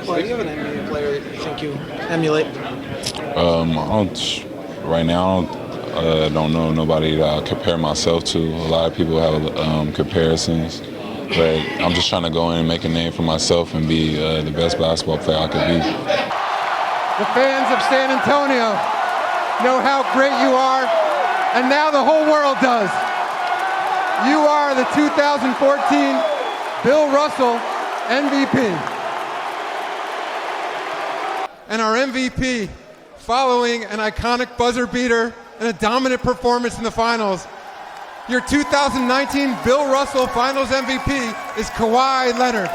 Kawhi, do you have an NBA player that you think you emulate? Right now, I don't know nobody that I compare myself to. A lot of people have comparisons, but I'm just trying to go in and make a name for myself and be the best basketball player I could be. The fans of San Antonio know how great you are, and now the whole world does. You are the 2014 Bill Russell MVP. And our MVP, following an iconic buzzer beater and a dominant performance in the finals, your 2019 Bill Russell Finals MVP is Kawhi Leonard.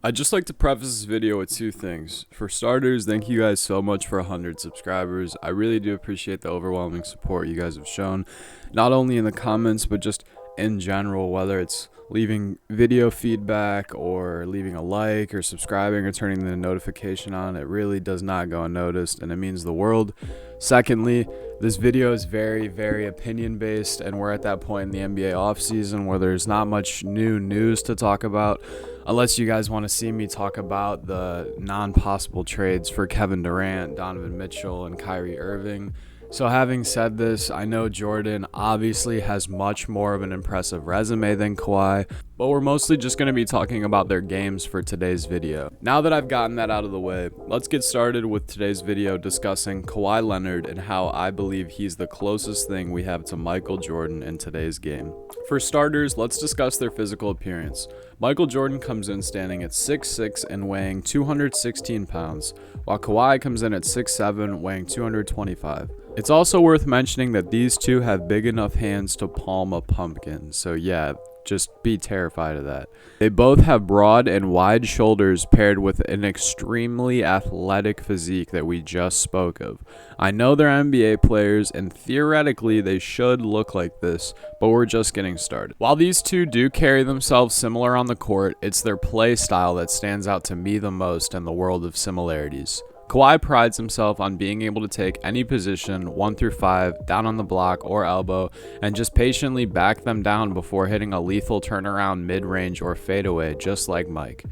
I'd just like to preface this video with two things. For starters, thank you guys so much for 100 subscribers. I really do appreciate the overwhelming support you guys have shown, not only in the comments, but just in general, whether it's leaving video feedback or leaving a like or subscribing or turning the notification on. It really does not go unnoticed, and it means the world. Secondly, this video is very, very opinion based, and we're at that point in the NBA offseason where there's not much new news to talk about, unless you guys want to see me talk about the non-possible trades for Kevin Durant, Donovan Mitchell, and Kyrie Irving. So having said this, I know Jordan obviously has much more of an impressive resume than Kawhi, but we're mostly just going to be talking about their games for today's video. Now that I've gotten that out of the way, let's get started with today's video discussing Kawhi Leonard and how I believe he's the closest thing we have to Michael Jordan in today's game. For starters, let's discuss their physical appearance. Michael Jordan comes in standing at 6'6" and weighing 216 pounds, while Kawhi comes in at 6'7", weighing 225. It's also worth mentioning that these two have big enough hands to palm a pumpkin, so yeah, just be terrified of that. They both have broad and wide shoulders paired with an extremely athletic physique that we just spoke of. I know they're NBA players and theoretically they should look like this, but we're just getting started. While these two do carry themselves similar on the court, it's their play style that stands out to me the most in the world of similarities. Kawhi prides himself on being able to take any position 1 through 5 down on the block or elbow and just patiently back them down before hitting a lethal turnaround mid-range or fadeaway, just like Mike.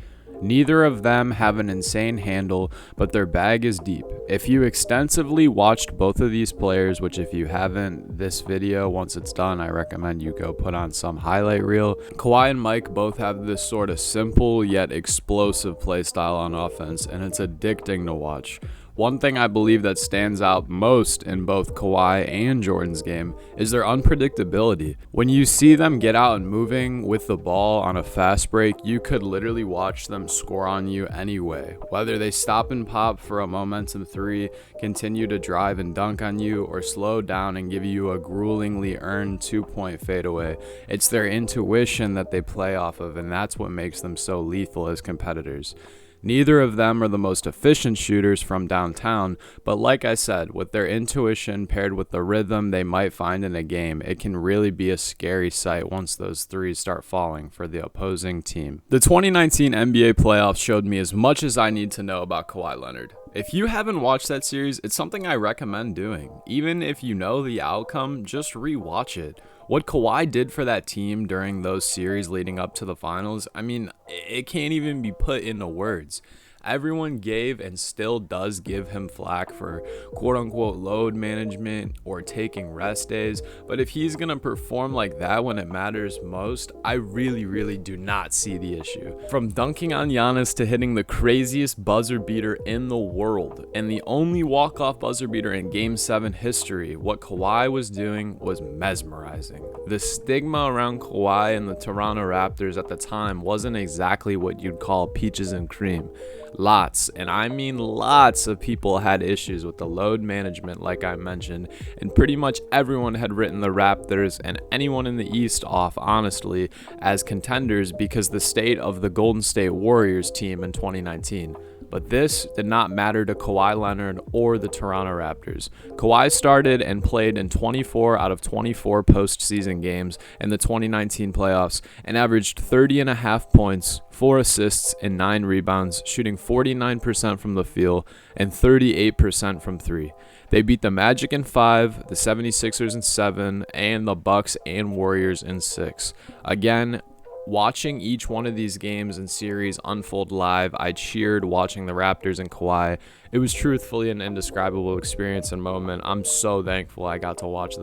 Neither of them have an insane handle, but their bag is deep. If you extensively watched both of these players, which if you haven't, this video, once it's done, I recommend you go put on some highlight reel. Kawhi and Mike both have this sort of simple yet explosive play style on offense, and it's addicting to watch. One thing I believe that stands out most in both Kawhi and Jordan's game is their unpredictability. When you see them get out and moving with the ball on a fast break, you could literally watch them score on you anyway. Whether they stop and pop for a momentum three, continue to drive and dunk on you, or slow down and give you a gruelingly earned 2-point fadeaway, it's their intuition that they play off of, and that's what makes them so lethal as competitors. Neither of them are the most efficient shooters from downtown, but like I said, with their intuition paired with the rhythm they might find in a game, it can really be a scary sight once those threes start falling for the opposing team. The 2019 NBA playoffs showed me as much as I need to know about Kawhi Leonard. If you haven't watched that series, it's something I recommend doing. Even if you know the outcome, just rewatch it. What Kawhi did for that team during those series leading up to the finals, I mean, it can't even be put into words. Everyone gave and still does give him flack for quote-unquote load management or taking rest days, but if he's going to perform like that when it matters most, I really do not see the issue. From dunking on Giannis to hitting the craziest buzzer beater in the world, and the only walk-off buzzer beater in Game 7 history, what Kawhi was doing was mesmerizing. The stigma around Kawhi and the Toronto Raptors at the time wasn't exactly what you'd call peaches and cream. Lots, and I mean lots of people had issues with the load management like I mentioned, and pretty much everyone had written the Raptors and anyone in the East off, honestly, as contenders because the state of the Golden State Warriors team in 2019. But this did not matter to Kawhi Leonard or the Toronto Raptors. Kawhi started and played in 24 out of 24 postseason games in the 2019 playoffs and averaged 30.5 points, 4 assists, and 9 rebounds, shooting 49% from the field and 38% from 3. They beat the Magic in 5, the 76ers in 7, and the Bucks and Warriors in 6. Again, watching each one of these games and series unfold live, I cheered watching the Raptors and Kawhi. It was truthfully an indescribable experience and moment. I'm so thankful I got to watch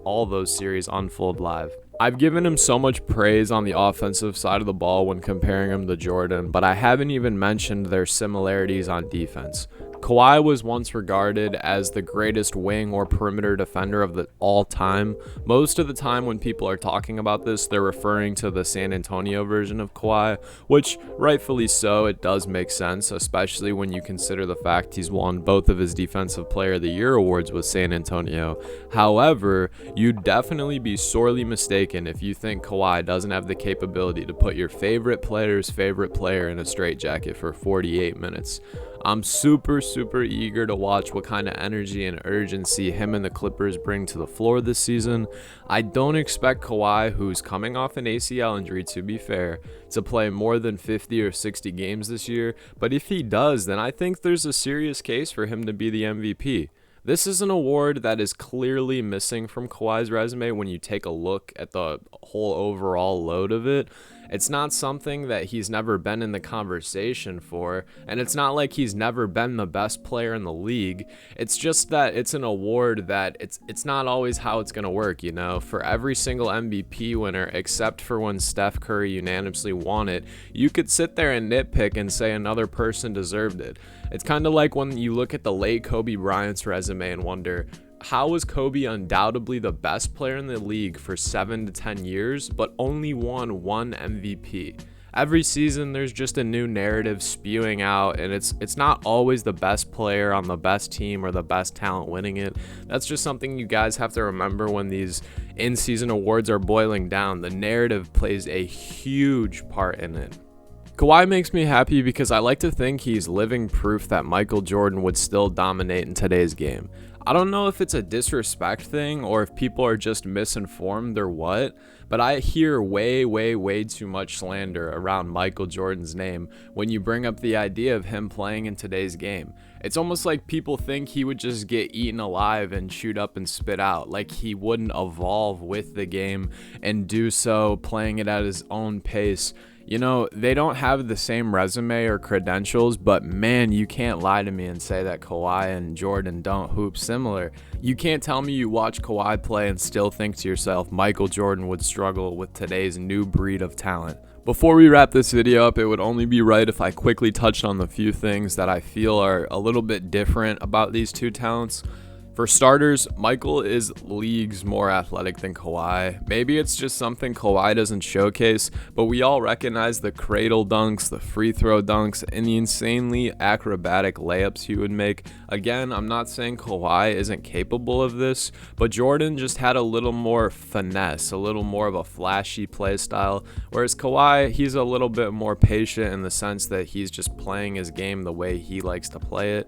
all those series unfold live. I've given him so much praise on the offensive side of the ball when comparing him to Jordan, but I haven't even mentioned their similarities on defense. Kawhi was once regarded as the greatest wing or perimeter defender of all time. Most of the time when people are talking about this, they're referring to the San Antonio version of Kawhi, which rightfully so, it does make sense, especially when you consider the fact he's won both of his Defensive Player of the Year awards with San Antonio. However, you'd definitely be sorely mistaken if you think Kawhi doesn't have the capability to put your favorite player's favorite player in a straitjacket for 48 minutes. I'm super eager to watch what kind of energy and urgency him and the Clippers bring to the floor this season. I don't expect Kawhi, who's coming off an ACL injury to be fair, to play more than 50 or 60 games this year, but if he does, then I think there's a serious case for him to be the MVP. This is an award that is clearly missing from Kawhi's resume when you take a look at the whole overall load of it. It's not something that he's never been in the conversation for, and it's not like he's never been the best player in the league. It's just that it's an award that it's not always how it's going to work, you know? For every single MVP winner, except for when Steph Curry unanimously won it, you could sit there and nitpick and say another person deserved it. It's kind of like when you look at the late Kobe Bryant's resume and wonder, how was Kobe undoubtedly the best player in the league for 7 to 10 years, but only won 1 MVP? Every season, there's just a new narrative spewing out, and it's not always the best player on the best team or the best talent winning it. That's just something you guys have to remember when these in-season awards are boiling down. The narrative plays a huge part in it. Kawhi makes me happy because I like to think he's living proof that Michael Jordan would still dominate in today's game. I don't know if it's a disrespect thing or if people are just misinformed or what, but I hear way too much slander around Michael Jordan's name when you bring up the idea of him playing in today's game. It's almost like people think he would just get eaten alive and shoot up and spit out, like he wouldn't evolve with the game and do so playing it at his own pace. You know, they don't have the same resume or credentials, but man, you can't lie to me and say that Kawhi and Jordan don't hoop similar. You can't tell me you watch Kawhi play and still think to yourself, Michael Jordan would struggle with today's new breed of talent. Before we wrap this video up, it would only be right if I quickly touched on the few things that I feel are a little bit different about these two talents. For starters, Michael is leagues more athletic than Kawhi. Maybe it's just something Kawhi doesn't showcase, but we all recognize the cradle dunks, the free throw dunks, and the insanely acrobatic layups he would make. Again, I'm not saying Kawhi isn't capable of this, but Jordan just had a little more finesse, a little more of a flashy play style, whereas Kawhi, he's a little bit more patient in the sense that he's just playing his game the way he likes to play it.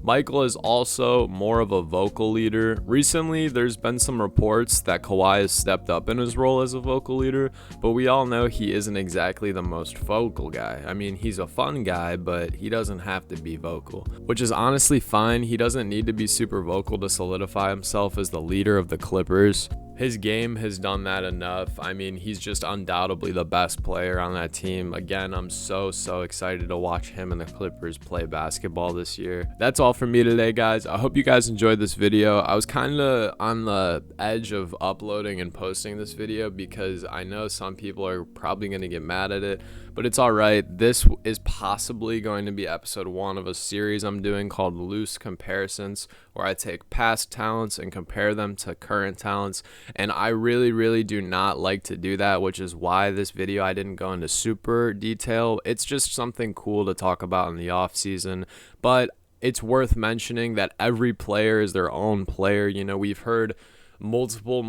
Michael is also more of a vocal leader. Recently, there's been some reports that Kawhi has stepped up in his role as a vocal leader, but we all know he isn't exactly the most vocal guy. I mean, he's a fun guy, but he doesn't have to be vocal, which is honestly fine. He doesn't need to be super vocal to solidify himself as the leader of the Clippers. His game has done that enough. I mean, he's just undoubtedly the best player on that team. Again, I'm so excited to watch him and the Clippers play basketball this year. That's all from me today, guys. I hope you guys enjoyed this video. I was kind of on the edge of uploading and posting this video because I know some people are probably going to get mad at it, but it's all right. This is possibly going to be episode 1 of a series I'm doing called Loose Comparisons, where I take past talents and compare them to current talents. And I really do not like to do that, which is why this video I didn't go into super detail. It's just something cool to talk about in the off season, but it's worth mentioning that every player is their own player. You know, we've heard multiple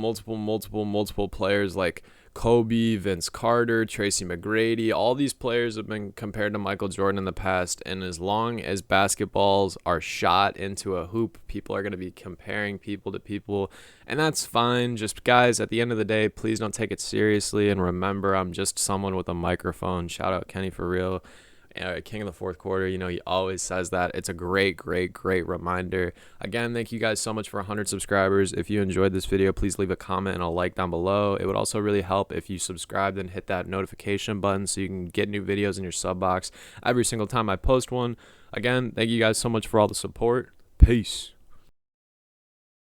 players like Kobe, Vince Carter, Tracy McGrady, all these players have been compared to Michael Jordan in the past, and as long as basketballs are shot into a hoop, people are going to be comparing people to people, and that's fine. Just, guys, at the end of the day, please don't take it seriously, and remember, I'm just someone with a microphone. Shout out Kenny for real. King of the fourth quarter, you know, he always says that. It's a great reminder. Again, thank you guys so much for 100 subscribers. If you enjoyed this video, please leave a comment and a like down below. It would also really help if you subscribed and hit that notification button so you can get new videos in your sub box every single time I post one. Again, thank you guys so much for all the support. Peace.